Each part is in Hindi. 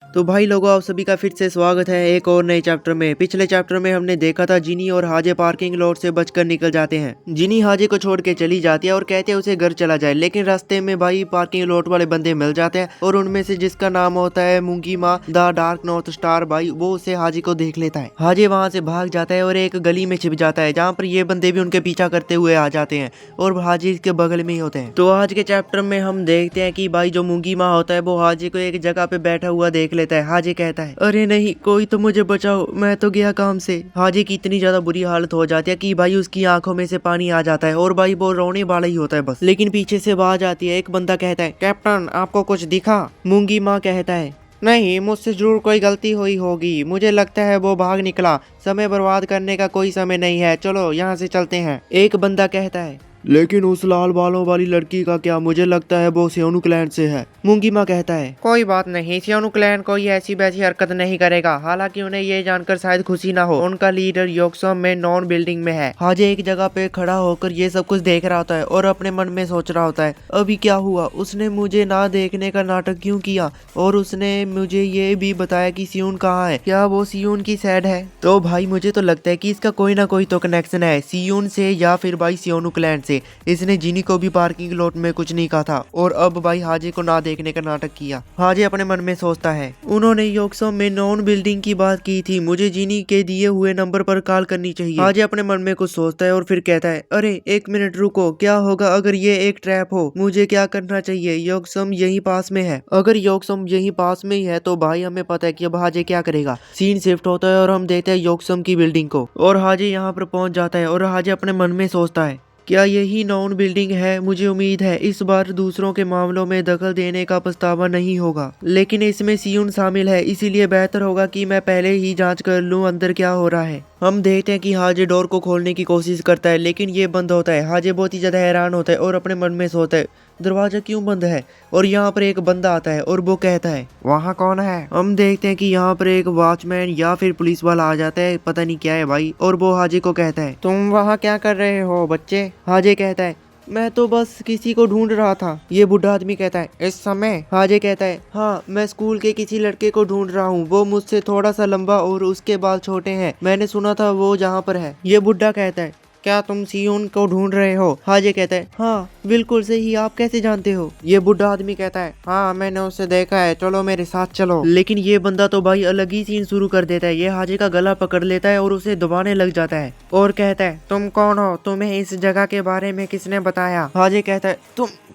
तो भाई लोगों, आप सभी का फिर से स्वागत है एक और नए चैप्टर में। पिछले चैप्टर में हमने देखा था जिनी और हाजे पार्किंग लॉट से बचकर निकल जाते हैं। जिनी हाजे को छोड़ के चली जाती है और कहते हैं उसे घर चला जाए, लेकिन रास्ते में भाई पार्किंग लॉट वाले बंदे मिल जाते हैं और उनमें से जिसका नाम होता है मूंगी माँ द डार्क नॉर्थ स्टार, भाई वो उसे हाजे को देख लेता है। हाजे वहां से भाग जाता है और एक गली में छिप जाता है जहाँ पर ये बंदे भी उनके पीछा करते हुए आ जाते हैं और हाजे के बगल में ही होते हैं। तो आज के चैप्टर में हम देखते हैं कि भाई जो मूंगी माँ होता है वो हाजे को एक जगह पे बैठा हुआ देख लेता है। हाजे कहता है, अरे नहीं, कोई तो मुझे बचाओ, मैं तो गया काम से। हाजे की इतनी ज्यादा बुरी हालत हो जाती है कि भाई उसकी आंखों में से पानी आ जाता है और भाई वो रोने वाला ही होता है बस। लेकिन पीछे से आवाज आती है, एक बंदा कहता है, कैप्टन आपको कुछ दिखा? मूंगी माँ कहता है, नहीं, मुझसे जरूर कोई गलती हुई होगी, मुझे लगता है वो भाग निकला, समय बर्बाद करने का कोई समय नहीं है, चलो यहाँ से चलते हैं। एक बंदा कहता है, लेकिन उस लाल बालों वाली लड़की का क्या? मुझे लगता है वो सियोनु क्लैन से है। मूंगी माँ कहता है, कोई बात नहीं, सियोनु क्लैन कोई ऐसी वैसी हरकत नहीं करेगा। हालांकि उन्हें ये जानकर शायद खुशी ना हो, उनका लीडर योक्सम में नॉन बिल्डिंग में है। हाजे एक जगह पे खड़ा होकर ये सब कुछ देख रहा होता है और अपने मन में सोच रहा होता है, अभी क्या हुआ? उसने मुझे ना देखने का नाटक क्यों किया? और उसने मुझे ये भी बताया कि सियोन कहाँ है। क्या वो सियोन की सैड है? तो भाई मुझे तो लगता है कि इसका कोई ना कोई तो कनेक्शन है सियोन से या फिर भाई सियोनु क्लैन से। इसने जिनी को भी पार्किंग लॉट में कुछ नहीं कहा था और अब भाई हाजे को ना देखने का नाटक किया। हाजे अपने मन में सोचता है, उन्होंने योक्सम में नॉन बिल्डिंग की बात की थी, मुझे जिनी के दिए हुए नंबर पर कॉल करनी चाहिए। हाजे अपने मन में कुछ सोचता है और फिर कहता है, अरे एक मिनट रुको, क्या होगा अगर ये एक ट्रैप हो? मुझे क्या करना चाहिए? योक्सम यही पास में है। अगर योक्सम यही पास में ही है तो भाई हमें पता है कि अब हाजे क्या करेगा। सीन शिफ्ट होता है और हम देखते हैं योक्सम की बिल्डिंग को और हाजे यहाँ पर पहुंच जाता है और हाजे अपने मन में सोचता है, क्या यही नॉन बिल्डिंग है? मुझे उम्मीद है इस बार दूसरों के मामलों में दखल देने का पछतावा नहीं होगा, लेकिन इसमें सियोन शामिल है, इसीलिए बेहतर होगा कि मैं पहले ही जांच कर लूं अंदर क्या हो रहा है। हम देखते हैं कि हाजे डोर को खोलने की कोशिश करता है लेकिन ये बंद होता है। हाजे बहुत ही ज्यादा हैरान होता है और अपने मन में सोचता है, दरवाजा क्यों बंद है? और यहाँ पर एक बंदा आता है और वो कहता है, वहाँ कौन है? हम देखते हैं कि यहाँ पर एक वॉचमैन या फिर पुलिस वाला आ जाता है, पता नहीं क्या है भाई, और वो हाजे को कहता है, तुम वहाँ क्या कर रहे हो बच्चे? हाजे कहता है, मैं तो बस किसी को ढूंढ रहा था। ये बूढ़ा आदमी कहता है, इस समय? हाजे कहता है, हाँ, मैं स्कूल के किसी लड़के को ढूंढ रहा हूँ, वो मुझसे थोड़ा सा लंबा और उसके बाल छोटे हैं, मैंने सुना था वो जहाँ पर है। ये बुढ़ा कहता है, क्या तुम सियोन को ढूंढ रहे हो? हाजे कहता है, हाँ बिल्कुल सही, आप कैसे जानते हो? ये बुढ़ा आदमी कहता है, हाँ मैंने उसे देखा है, चलो मेरे साथ चलो। लेकिन ये बंदा तो भाई अलग ही सीन शुरू कर देता है। ये हाजे का गला पकड़ लेता है और उसे दबाने लग जाता है और कहता है, तुम कौन हो? तुम्हें इस जगह के बारे में किसने बताया? हाजे कहता है,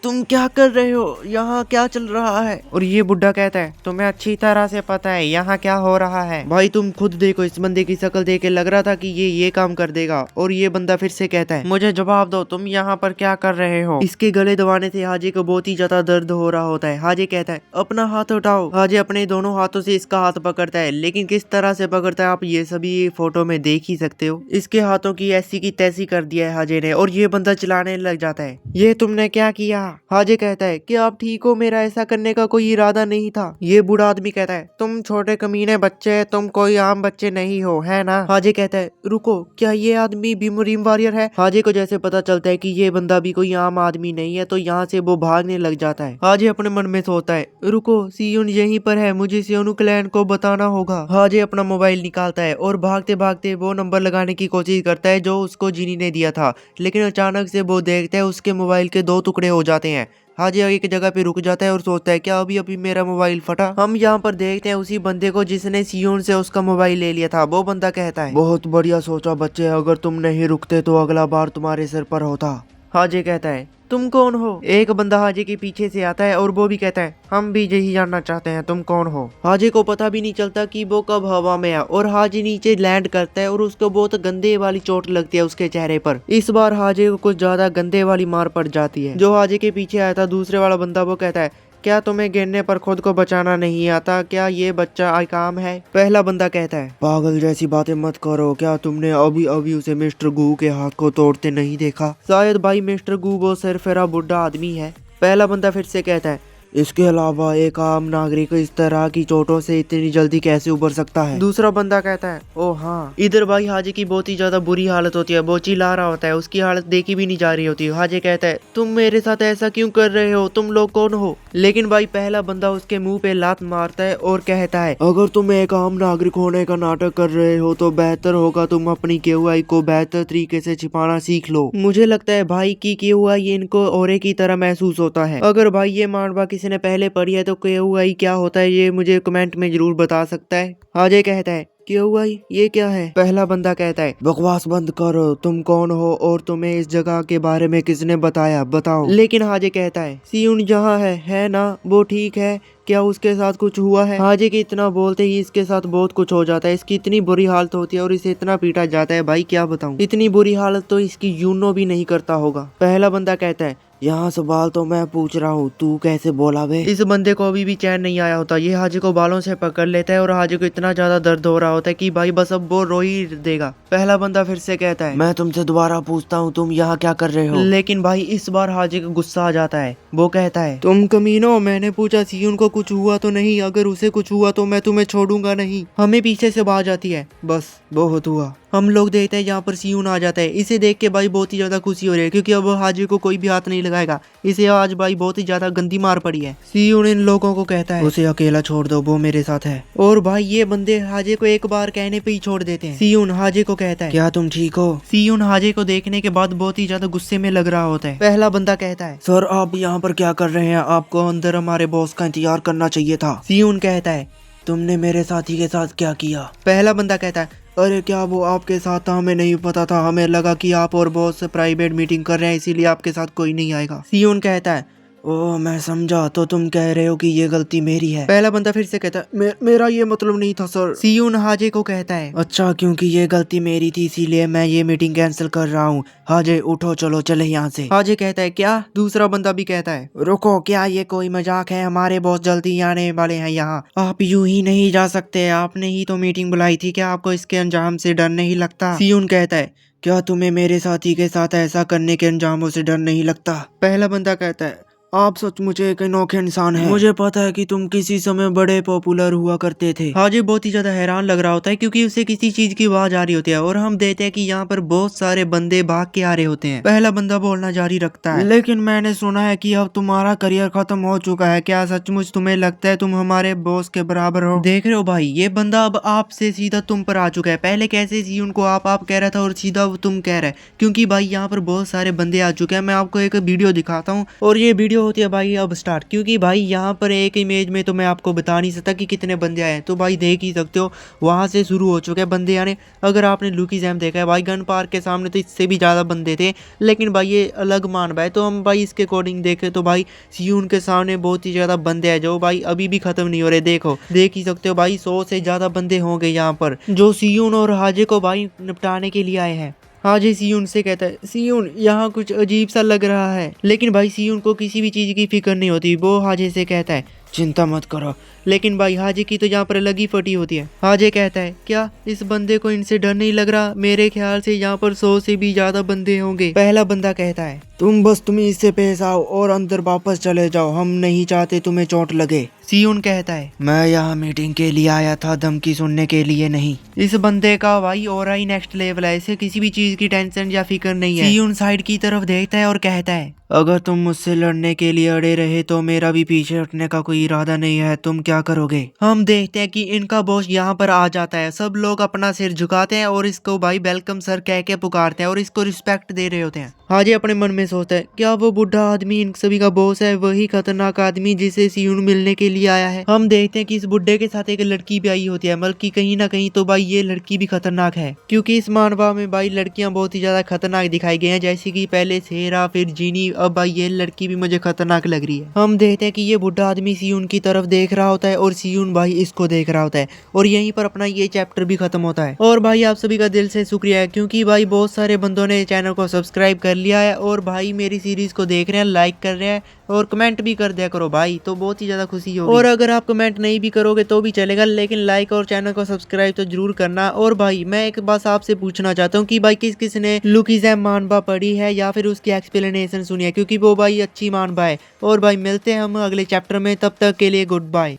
तुम क्या कर रहे हो? यहाँ क्या चल रहा है? और ये बुढ़ा कहता है, तुम्हें अच्छी तरह से पता है यहाँ क्या हो रहा है। भाई तुम खुद देखो, इस बंदे की शक्ल देख के लग रहा था कि ये काम कर देगा। और ये बंदा फिर से कहता है, मुझे जवाब दो, तुम यहाँ पर क्या कर रहे हो? इसके गले दबाने से हाजे को बहुत ही ज्यादा दर्द हो रहा होता है। हाजे कहता है, अपना हाथ उठाओ। हाजे अपने दोनों हाथों से इसका हाथ पकड़ता है, लेकिन किस तरह से पकड़ता है आप ये सभी फोटो में देख ही सकते हो। इसके हाथों की ऐसी की तैसी कर दिया है हाजे ने और ये बंदा चिल्लाने लग जाता है, ये तुमने क्या किया? हाजे कहता है, कि आप ठीक हो, मेरा ऐसा करने का कोई इरादा नहीं था। ये बूढ़ा आदमी कहता है, तुम छोटे कमीने बच्चे, तुम कोई आम बच्चे नहीं हो, है ना? हाजे कहता है, रुको, क्या ये आदमी भीमरीम वॉरियर है? हाजे को जैसे पता चलता है कि ये बंदा भी कोई आम आदमी नहीं है तो यहाँ से वो भागने लग जाता है। हाजे अपने मन में सोचता है, रुको, सियोन यहीं पर है, मुझे सियोनु क्लैन को बताना होगा। हाजे अपना मोबाइल निकालता है और भागते भागते वो नंबर लगाने की कोशिश करता है जो उसको जिनी ने दिया था, लेकिन अचानक से वो देखता है उसके मोबाइल के 2 टुकड़े हो जाते हैं। हाजे एक जगह पे रुक जाता है और सोचता है, क्या अभी अभी मेरा मोबाइल फटा? हम यहाँ पर देखते हैं उसी बंदे को जिसने सियोन से उसका मोबाइल ले लिया था। वो बंदा कहता है, बहुत बढ़िया सोचा बच्चे, अगर तुम नहीं रुकते तो अगला बार तुम्हारे सिर पर होता। हाजे कहता है, तुम कौन हो? एक बंदा हाजे के पीछे से आता है और वो भी कहता है, हम भी यही जानना चाहते हैं, तुम कौन हो? हाजे को पता भी नहीं चलता कि वो कब हवा में आया और हाजे नीचे लैंड करता है और उसको बहुत गंदे वाली चोट लगती है उसके चेहरे पर। इस बार हाजे को कुछ ज्यादा गंदे वाली मार पड़ जाती है। जो हाजे के पीछे आया था दूसरे वाला बंदा, वो कहता है, क्या तुम्हें गिरने पर खुद को बचाना नहीं आता? क्या ये बच्चा आकाम है? पहला बंदा कहता है, पागल जैसी बातें मत करो, क्या तुमने अभी अभी उसे मिस्टर गू के हाथ को तोड़ते नहीं देखा? शायद भाई मिस्टर गू वो सरफेरा बुढ़ा आदमी है। पहला बंदा फिर से कहता है, इसके अलावा एक आम नागरिक इस तरह की चोटों से इतनी जल्दी कैसे उबर सकता है। दूसरा बंदा कहता है ओ हाँ। इधर भाई हाजे की बहुत ही ज्यादा बुरी हालत होती है, वो चिल्ला रहा होता है, उसकी हालत देखी भी नहीं जा रही होती। हाजे कहता है तुम मेरे साथ ऐसा क्यों कर रहे हो, तुम लोग कौन हो। लेकिन भाई पहला बंदा उसके मुंह पे लात मारता है और कहता है अगर तुम एक आम नागरिक होने का नाटक कर रहे हो तो बेहतर होगा तुम अपनी केयूआई को बेहतर तरीके से छिपाना सीख लो। मुझे लगता है भाई की केयूआई इनको औरे की तरह महसूस होता है। अगर भाई ये मानवा किसी ने पहले पढ़ी है तो केयूआई क्या होता है ये मुझे कमेंट में जरूर बता सकता है। हाजे कहता है केयूआई ये क्या है। पहला बंदा कहता है बकवास बंद करो, तुम कौन हो और तुम्हें इस जगह के बारे में किसने बताया, बताओ। लेकिन हाजे कहता है सियुन जहाँ है ना वो ठीक है, क्या उसके साथ कुछ हुआ है। हाजे के इतना बोलते ही इसके साथ बहुत कुछ हो जाता है। इसकी इतनी बुरी हालत होती है और इसे इतना पीटा जाता है भाई क्या बताऊं। इतनी बुरी हालत तो इसकी यूनो भी नहीं करता होगा। पहला बंदा कहता है यहाँ सवाल तो मैं पूछ रहा हूँ, तू कैसे बोला बे। इस बंदे को अभी भी चैन नहीं आया होता। ये हाजे को बालों से पकड़ लेता है और हाजे को इतना ज्यादा दर्द हो रहा होता है कि भाई बस अब वो रो ही देगा। पहला बंदा फिर से कहता है मैं तुमसे दोबारा पूछता हूँ तुम यहाँ क्या कर रहे हो। लेकिन भाई इस बार हाजे को गुस्सा आ जाता है। वो कहता है तुम कमीनो, मैंने पूछा सियुन को कुछ हुआ तो नहीं, अगर उसे कुछ हुआ तो मैं तुम्हें छोड़ूंगा नहीं। हमें पीछे से आवाज आती है बस बहुत हुआ। हम लोग देखते हैं यहाँ पर सियुन आ जाता है। इसे देख के भाई बहुत ही ज्यादा खुशी हो रही है क्योंकि अब हाजे को कोई भी हाथ नहीं लगाएगा। इसे आज भाई बहुत ही ज्यादा गंदी मार पड़ी है। सियुन इन लोगों को कहता है उसे अकेला छोड़ दो, वो मेरे साथ है। और भाई ये बंदे हाजे को एक बार कहने पे ही छोड़ देते हैं। सियुन हाजे को कहता है क्या तुम ठीक हो। सियुन हाजे को देखने के बाद बहुत ही ज्यादा गुस्से में लग रहा होता है। पहला बंदा कहता है सर आप यहाँ पर क्या कर रहे हैं, आपको अंदर हमारे बॉस का इंतजार करना चाहिए था। सियुन कहता है तुमने मेरे साथी के साथ क्या किया। पहला बंदा कहता है अरे क्या वो आपके साथ था, हमें नहीं पता था, हमें लगा कि आप और बॉस प्राइवेट मीटिंग कर रहे हैं इसीलिए आपके साथ कोई नहीं आएगा। सियुन कहता है ओह मैं समझा, तो तुम कह रहे हो कि ये गलती मेरी है। पहला बंदा फिर से कहता है मेरा ये मतलब नहीं था सर। सियुन हाजे को कहता है अच्छा क्योंकि ये गलती मेरी थी इसीलिए मैं ये मीटिंग कैंसिल कर रहा हूँ। हाजे उठो चलो चले यहाँ से। हाजे कहता है क्या। दूसरा बंदा भी कहता है रुको क्या ये कोई मजाक है, हमारे बॉस जल्दी आने वाले हैं यहाँ, आप यूं ही नहीं जा सकते, आपने ही तो मीटिंग बुलाई थी, क्या आपको इसके अंजाम से डर नहीं लगता। सियुन कहता है क्या तुम्हें मेरे साथी के साथ ऐसा करने के अंजामों से डर नहीं लगता। पहला बंदा कहता है आप सचमुच एक अनोखे इंसान हैं। मुझे पता है कि तुम किसी समय बड़े पॉपुलर हुआ करते थे। हाजे बहुत ही ज्यादा हैरान लग रहा होता है क्योंकि उसे किसी चीज की आवाज आ रही होती है और हम देखते हैं कि यहाँ पर बहुत सारे बंदे भाग के आ रहे होते हैं। पहला बंदा बोलना जारी रखता है लेकिन मैंने सुना है कि अब तुम्हारा करियर खत्म हो चुका है, क्या सचमुच तुम्हें लगता है तुम हमारे बॉस के बराबर हो। देख रहे हो भाई ये बंदा अब आपसे सीधा तुम पर आ चुका है। पहले कैसे सियुन को आप कह रहा था और सीधा तुम कह रहे क्योंकि भाई यहाँ पर बहुत सारे बंदे आ चुके हैं। मैं आपको एक वीडियो दिखाता हूँ और ये वीडियो होती है भाई अब स्टार्ट, क्योंकि भाई यहाँ पर एक इमेज में तो मैं आपको बता नहीं सकता कि कितने बंदे आए हैं, तो भाई देख ही सकते हो वहां से शुरू हो चुके हैं बंदे आने। अगर आपने लुकी जैम देखा है भाई गन पार्क के सामने तो इससे भी ज्यादा बंदे थे, लेकिन भाई ये अलग मान भाई। तो हम भाई इसके अकॉर्डिंग देखें तो भाई सियुन के सामने बहुत ही ज्यादा बंदे हैं जो भाई अभी भी खत्म नहीं हो रहे। देखो देख ही सकते हो भाई 100 से ज्यादा बंदे होंगे यहाँ पर जो सियुन और हाजे को भाई निपटाने के लिए आए हैं। हाजे सियुन से कहता है सियुन यहाँ कुछ अजीब सा लग रहा है, लेकिन भाई सियुन को किसी भी चीज की फिक्र नहीं होती। वो हाजे से कहता है चिंता मत करो, लेकिन भाई हाजे की तो यहाँ पर लगी फटी होती है। हाजे कहता है क्या इस बंदे को इनसे डर नहीं लग रहा, मेरे ख्याल से यहाँ पर 100 से भी ज्यादा बंदे होंगे। पहला बंदा कहता है तुम इससे पेश आओ और अंदर वापस चले जाओ, हम नहीं चाहते तुम्हें चोट लगे। सियुन कहता है मैं यहाँ मीटिंग के लिए आया था, धमकी सुनने के लिए नहीं। इस बंदे का भाई और ही नेक्स्ट लेवल है, इसे किसी भी चीज की टेंशन या फिक्र नहीं है। सियुन साइड की तरफ देखता है और कहता है अगर तुम मुझसे लड़ने के लिए अड़े रहे तो मेरा भी पीछे हटने का कोई इरादा नहीं है, तुम क्या करोगे। हम देखते हैं कि इनका बॉस यहाँ पर आ जाता है, सब लोग अपना सिर झुकाते हैं और इसको भाई वेलकम सर कह के पुकारते हैं और इसको रिस्पेक्ट दे रहे होते हैं। हाजे अपने मन में सोचता है क्या वो बुढ़ा आदमी इन सभी का बॉस है, वही खतरनाक आदमी जिसे सियुन मिलने के लिए आया है। हम देखते हैं कि इस बुढ़े के साथ एक लड़की भी आई होती है, बल्कि कहीं ना कहीं तो भाई ये लड़की भी खतरनाक है, क्योंकि इस मानवा में भाई लड़कियां बहुत ही ज्यादा खतरनाक दिखाई गई हैं, जैसे कि पहले सेरा फिर जीनी, अब भाई ये लड़की भी मुझे खतरनाक लग रही है। हम देखते हैं कि ये बुढ़ा आदमी सियुन की तरफ देख रहा होता है और सियुन भाई इसको देख रहा होता है और यहीं पर अपना ये चैप्टर भी खत्म होता है। और भाई आप सभी का दिल से शुक्रिया है क्योंकि भाई बहुत सारे बंदों ने चैनल को सब्सक्राइब कर लिया है और भाई मेरी सीरीज को देख रहे हैं, लाइक कर रहे हैं और कमेंट भी कर दिया करो भाई, तो बहुत ही ज्यादा खुशी होगी। और अगर आप कमेंट नहीं भी करोगे तो भी चलेगा, लेकिन लाइक और चैनल को सब्सक्राइब तो जरूर करना। और भाई मैं एक बात आपसे पूछना चाहता हूँ कि भाई किस किस ने लुकी जैम मानवा पढ़ी है या फिर उसकी एक्सप्लेनेशन सुनी नहीं है, क्योंकि वो भाई अच्छी मान भाई। और भाई मिलते हैं हम अगले चैप्टर में, तब तक के लिए गुड बाय।